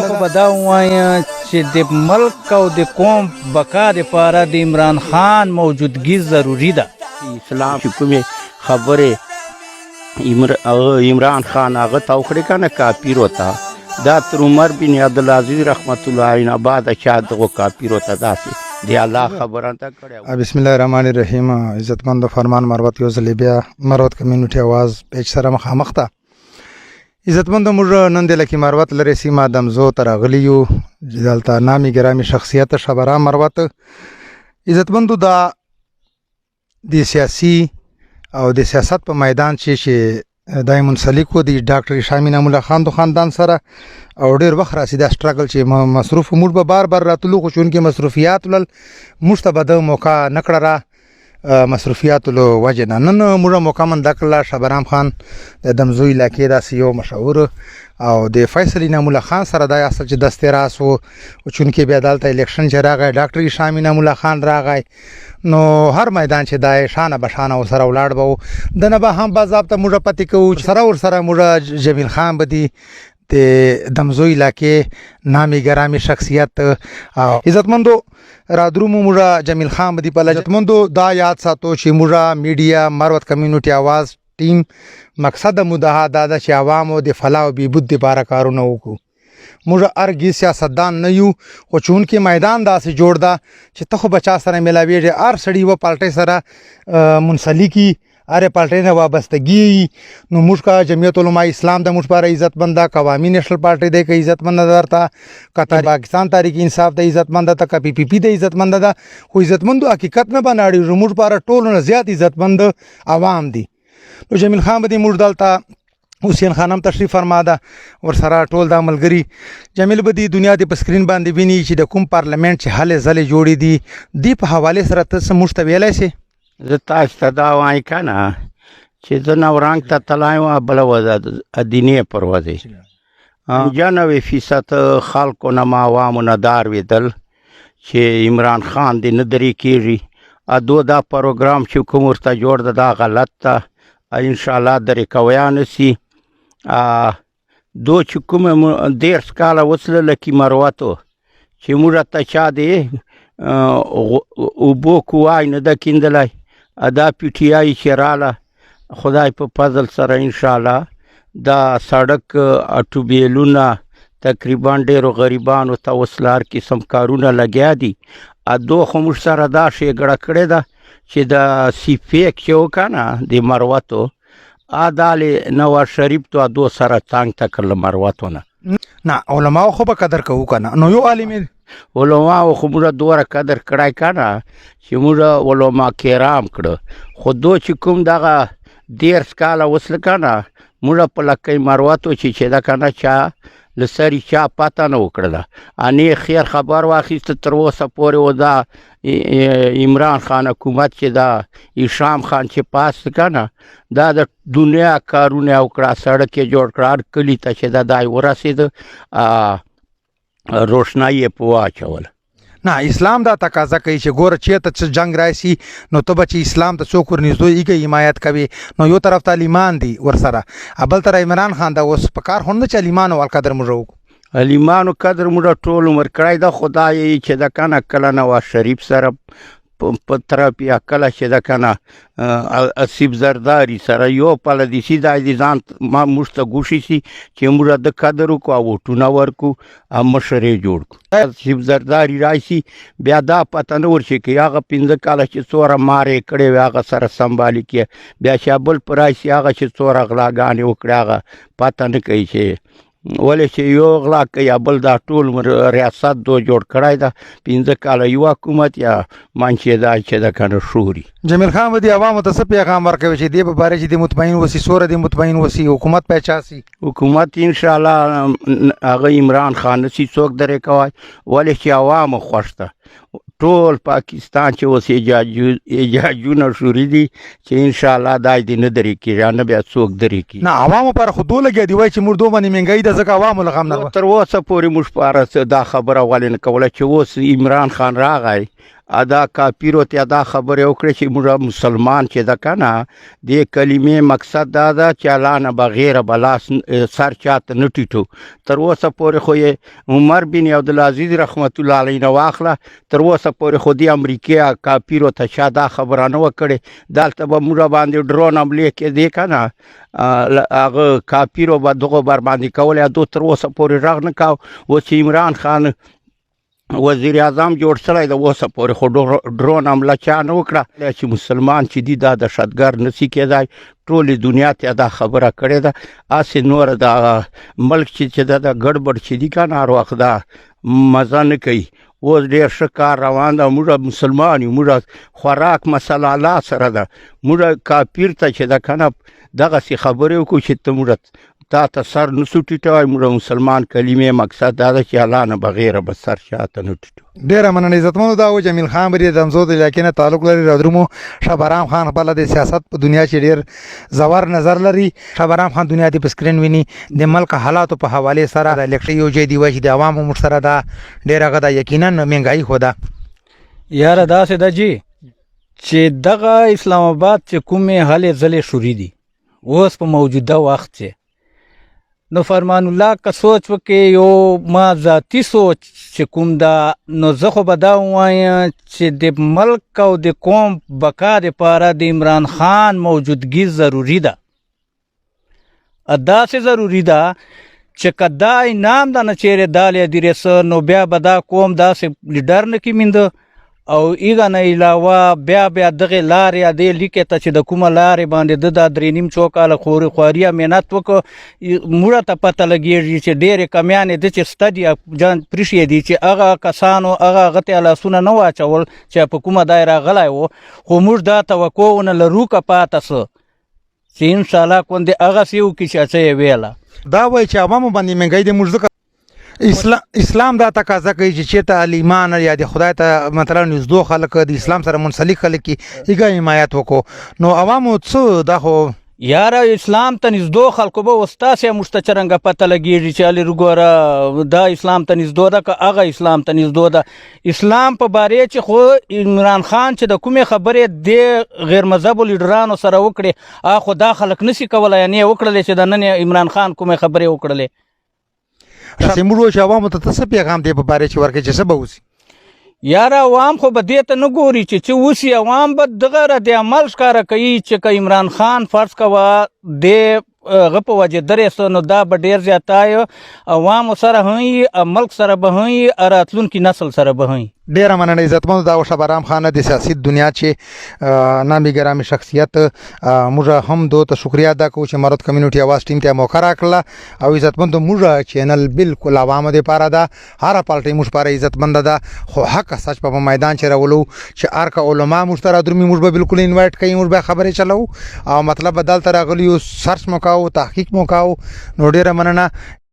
خو به دا ووایم چې د ملک او د قوم بقا دپاره د عمران خان موجودګي ضروري ده. اسلام چې کومې خبرې عمران خان هغه ته وکړې که نه کافرو ته دا تر عمر بن عبدالعزیز رحمت الله علیه نه بعد چا دغو کافرو ته داسې د الله خبره ته کړې. بسم الله الرحمن الرحیم. عزتمند فرمان مروت یو ځلې بیا مروت کمیونټي اواز پیج سره مخامخ ده. عزتمند موږ نن د لکې مروت لرې سیمه دمزو ته راغلي یو دلته نامي ګرامي شخصیت شبرا مروت. عزتمندو دا د سیاسي او د سیاست په میدان چې دای منسلک و د ډاکټر شامی نعیم الله خان د خاندان سره او ډیر وخت راسي دا سټرګل چې مصروف موږ به بار بار راتلو خو چونکې مصروفیات ول موږ ته به د موقع نه کړه را مصروفیات له وجه نه نن موږ موقع منده کړله. شبرام خان د دمزو علاقې داسې یو مشهور او د فیصل نعیم الله خان سره دا اصل چې دستې راس و چونکې بیا دلته الیکشن چې راغی ډاکټر شامی نعیم الله خان راغی نو هر میدان چې دا شانه بشانه ورسره ولاړ به و د نه به هم باضابطه موږ پاتې کوو چې سره ورسره موږ جمیل خان به دي د دمزو علاقې نامي ګرامي شخصیت. او عزتمندو رادرومو موږ جمیل خان به دي په عزتمندو دا یاد ساتو چې موږ میډیا مروت کمیونټي اواز ټیم مقصد مدعا دا ده چې عوامو د فلاح او بهبود دپاره کارونه وکړو. موږ هرګي سیاستدان نه یو خو چونکې میدان داسې جوړ ده چې ته خو بچا سره میلاویږي هر سړي و پالټۍ سره منسلکي هرې پالټۍ نه وابستګي نو موږ که جمعیت علما اسلام د موږ لپاره عزتمند ده که عوامي نیشنل پارټۍ دی که عزتمنده درته که پاکستان تحریک انصاف د عزتمنده ده که پی پی پی د عزتمنده ده خو عزتمندو حقیقت نه بناړي موږ لپاره ټولو نه زیات عزتمند عوام دي. نو جمیل خان به دي موږ دلته حسین خان هم تشریف فرما ده ورسره ټول دا ملګري جمیل به دي دنیا د په سکرین باندې ویني چې د کوم پارلمنټ چې هلې ځلې جوړې دي دې په حوالې سره ته څه موږ ته ویلی شې؟ زه تاسو ته دا وایم که نه چې زه نورانګ ته تللی وم بله ورځ ادینې پر ورځې 95% خلکو نه ما عوامو نه دا اورېدل چې عمران خان دې نه درې کېږي دو دا پروګرام چې کوم ورته جوړ ده دا غلط ده انشاءالله درې کویا نه سي. دو چې کومه 10 کاله وسله لکې مروتو چې موږ ته چا دی اوبو کوای نه ده کیندلی دا پی ټي آی چې راله خدای په فضل سره انشاءالله دا سړک اټوبیلونه تقریبا ډېرو غریبانو ته اوس لار قسم کارونه لګیا دي دو خو موږ سره دا ښېګړه کړې ده چې د سیفیک چې و که نه د مروتو دالې نواز شریف تو دو سره تانګ ته کړله مروتو نه علماو خو به قدر کوو که نه نو یو عالم علماو خو موږ دوره قدر کړی که نه چې موږ علما کرام کړه خو دو چې کوم دغه 10 کاله وسله که نه موږ په لکۍ مروتو چې ده که نه چا له سرې چا پته نه وکړله انې خیر خبر واخیسته تر اوسه پورې و دا عمران خان حکومت چې دا هشام خان چې پاس که نه دا د دنیا کارونه یې وکړه سړک یې جوړ کړه هر کلي ته چې دا ورسېده روشنایي یې په واچوله. نه اسلام دا تقاضا کوي چې ګوره چېرته څه جنګ راشي نو ته به چې اسلام ته څوک ورنږدې حمایت کوي نو یو طرف طالبان دي ورسره بل طرف عمران خان دا اوس په کار خو نه چې علیمانو والقدر موږ وکړو علیمانو قدر موږ ټول عمر کړی ده خدای چې د که نه کله نواز شریف سره په طرف یا کله چې ده که نه اسیب زرداري سره یو پله دسي دا د ځان موږ ته ګوښي سي چې موږ د قدر وکړو او ووټونه ورکړو او مشر یې جوړ کړو اسیب زرداري راشي بیا دا پته نه ورشي که هغه 15 کاله چې څوره مار یې کړې وي هغه سره سمبالي کړي بیا چې بل په راشي هغه چې څوره غلاګانې وکړي هغه پته نه کوي چې ولې چې یو غلا کوي یا بل دا ټول ریاست دو جوړ کړی ده 15 کاله یو حکومت یا منچې دا چې ده که نه شوري. جمیل خان به دې عوامو ته څه پیغام ورکوي چې دې په باره چې دې مطمئن وسي سوره دې مطمئن وسي حکومت پیچا سي حکومت انشاءالله هغه عمران خان نسي څوک درې کوی ولې چې عوامو خوښ ده ټول پاکستان چې اوس احجاجونه شروع دي چې انشاءالله دا دې نه درې کېږي نه بیا څوک درې کېږي. نه عوامو پر خو دو لګیا دي وایي چې موږ دو باندې مهنګایي ده ځکه عوامو له غم نه تر اوسه پورې موږ په اړه دا خبره ولې نه کوله چې اوس عمران خان راغی ادا کافیرو ته دا خبره وکړه چې موږ مسلمان چې ده که نه دې کلمې مقصد دا ده چې الله نه بغیره به لاس سر چاته نه ټیټو تر اوسه پورې خو یې عمر بن عبدالعزیز رحمت الله علیه نه واخله تر اوسه پورې خو دې امریکې کافیرو ته چا دا خبره نه وه کړې دلته به موږ باندې ډرون حملې کېدې که نه هغه کافیرو به دغه بر باندې کولی دو تر اوسه پورې غږ نه کاو اوس چې عمران خان وزیر اعظم جوړ شوی د اوسه پورې خو ډرون حمله چا نه وکړه چې مسلمان چې دي دا دهشتګرد نشي کېدای ټولې دنیا ته دا خبره کړې ده هسې نوره د ملک چې ده د ګډبډ چې دي که نه هر وخت دا مزه نه کوي اوس ډېر ښه کار روان ده موږ مسلمان یو موږ خوراک مسله الله سره ده موږ کافر ته چې ده که نه دغسې خبرې وکړو چې ته موږ تا ته سر نسو ټیټوی موږ مسلمان کلمې مقصد دا ده چې الله نه بغیره به سر چاته نه ټیټو ډیره مننه عزتمنو دا و جمیل خان بری د همزو د علاقې نه تعلق لري رادرومو شهبرام خان خپله د سیاست په دنیا کې ډیر زور نظر لري شهبرام خان دنیا دی په سکرین ویني د ملک حالاتو په حواله سره د الیکشن یو ځای دی وایي د عوامو مر سره دا ډیره غدا یقینا مهنګای خو ده یاره داسې ده جی چې دغه اسلام آباد چې کومې هلې ځلې شوري دي اوس په موجوده وخت چې نو فرمان الله که سوچ وکړي یو ما ذاتی سوچ چې کوم ده نو زه خو به دا ووایم چې د ملک او د قوم بقا دپاره د عمران خان موجودګي ضروري ده داسې ضروري ده چې که دا انعام ده نه چیرې دالې دیرې نو بیا به دا قوم داسې لیډر نه کې مینده او ایغه نه علاوه بیا دغه لارې دې لیکې ته چې د کومه لارې باندې د دا 3.5 څو کاله خواري محنت وکړو موږ ته پته لګېږي چې ډېرې کمیانې ده چې سټډي جان پرېښې دي چې هغه کسانو هغه ته لاسونه نه واچول چې په کومه دایره غلی و خو موږ دا توقع ونه لرو که پاته څه چې انشاءالله کوندې هغسې وکړي چې څه یې ویله دا وایي چې عوامو باندې مهنګای د موږ ځکه اسلام دا تقاضا کوي چې چېرته علیمان یا د خدای ته مثلا نږدې خلک د اسلام سره منسلک خلک هغه حمایت وکړو نو عوامو څه دا خو یاره اسلام ته نږدې خلکو به اوس تاسې موږ ته څرنګه پته لګېږي چې هلې وګوره دا اسلام ته نږدې ده که هغه اسلام ته نږدې ده اسلام په باره چې خو عمران خان چې د کومې خبرې د غیر مذهبو لیډرانو سره وکړې خو دا خلک نشي کولی یعنې یې وکړلې چې د نن عمران خان کومې خبرې وکړلې موږ چې عوامو ته څه پیغام دی په باره چې ورکړي چې څه به وسي یاره عوام خو به دې ته نه ګوري چې وسي عوام به دغه رد عمل ښکاره کوي چې که عمران خان فرض کوه د هغه په وجه درې نو دا به ډېر زیاتی عوامو سره هم ملک سره به هم راتلونکي نسل سره به هم ډیره مننه عزتمنو دا و شهبرام خان د سیاسي دنیا چې نامي ګرامي شخصیت موږ هم دو ته شکریا ادا کوو چې مرد کمیونټي اواز ټیم ته موقع راکړله او عزتمندو موږ چینل بالکل عوامو دپاره ده هره پالټۍ موږ پاره عزتمنده ده خو حق سچ په میدان چې راولو چې هر که علما موږ ته رادرومي موږ به بالکل انوایټ کوي موږ به خبرې چلو او مطلب به دلته راغلي یو سرچ مو کوو تحقیق مو کوو نو ډیره مننه